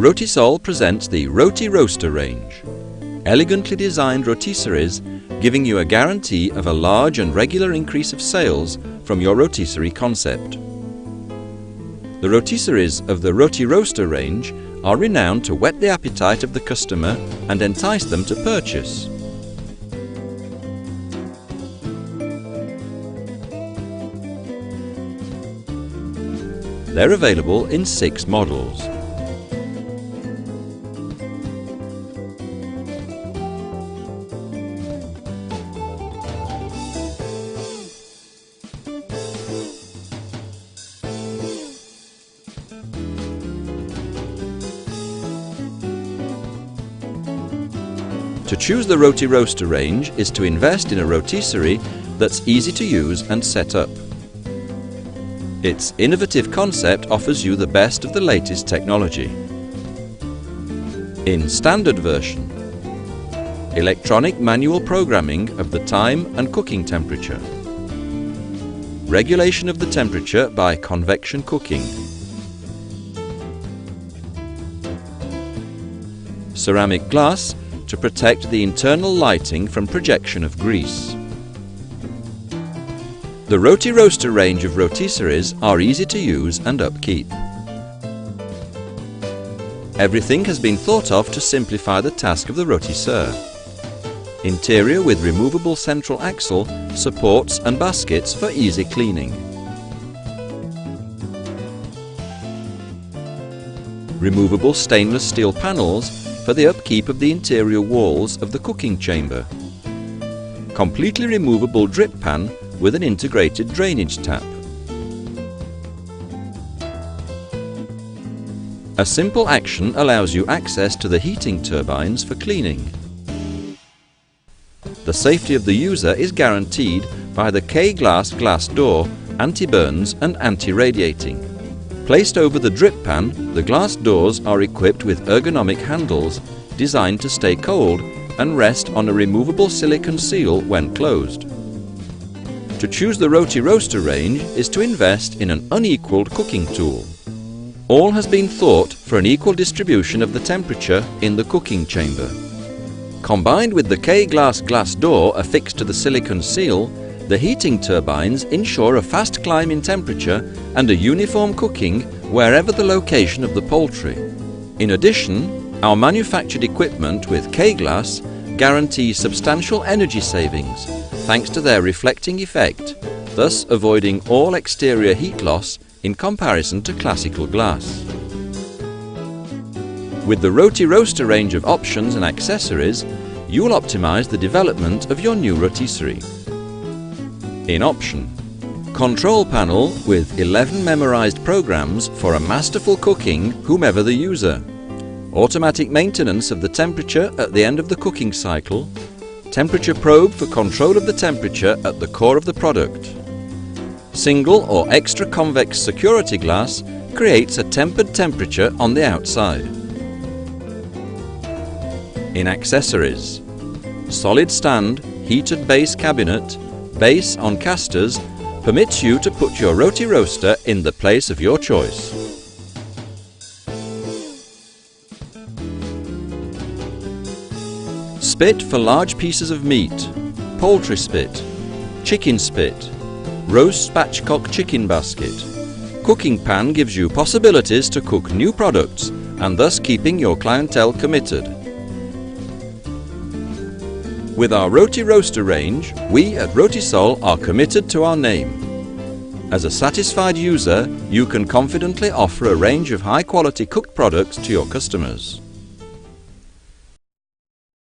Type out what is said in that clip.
Rotisserie presents the Roti-Roaster range. Elegantly designed rotisseries giving you a guarantee of a large and regular increase of sales from your rotisserie concept. The rotisseries of the Roti-Roaster range are renowned to whet the appetite of the customer and entice them to purchase. They're available in 6 models. To choose the Roti-Roaster range is to invest in a rotisserie that's easy to use and set up. Its innovative concept offers you the best of the latest technology. In standard version, electronic manual programming of the time and cooking temperature, regulation of the temperature by convection cooking, ceramic glass to protect the internal lighting from projection of grease. The Roti-Roaster range of rotisseries are easy to use and upkeep. Everything has been thought of to simplify the task of the rotisseur. Interior with removable central axle, supports and baskets for easy cleaning. Removable stainless steel panels for the upkeep of the interior walls of the cooking chamber. Completely removable drip pan with an integrated drainage tap. A simple action allows you access to the heating turbines for cleaning. The safety of the user is guaranteed by the K-glass glass door, anti-burns and anti-radiating. Placed over the drip pan, the glass doors are equipped with ergonomic handles designed to stay cold and rest on a removable silicone seal when closed. To choose the Roti-Roaster range is to invest in an unequaled cooking tool. All has been thought for an equal distribution of the temperature in the cooking chamber. Combined with the K-glass glass door affixed to the silicone seal, the heating turbines ensure a fast climb in temperature and a uniform cooking wherever the location of the poultry. In addition, our manufactured equipment with K-glass guarantees substantial energy savings thanks to their reflecting effect, thus avoiding all exterior heat loss in comparison to classical glass. With the Roti-Roaster range of options and accessories, you will optimize the development of your new rotisserie. In option, control panel with 11 memorized programs for a masterful cooking whomever the user, automatic maintenance of the temperature at the end of the cooking cycle, temperature probe for control of the temperature at the core of the product. Single or extra convex security glass creates a tempered temperature on the outside. In accessories, solid stand, heated base cabinet, base on casters permits you to put your Roti-Roaster in the place of your choice. Spit for large pieces of meat, poultry spit, chicken spit, roast spatchcock chicken basket. Cooking pan gives you possibilities to cook new products and thus keeping your clientele committed. With our Roti-Roaster range, we at Rotisserie are committed to our name. As a satisfied user, you can confidently offer a range of high-quality cooked products to your customers.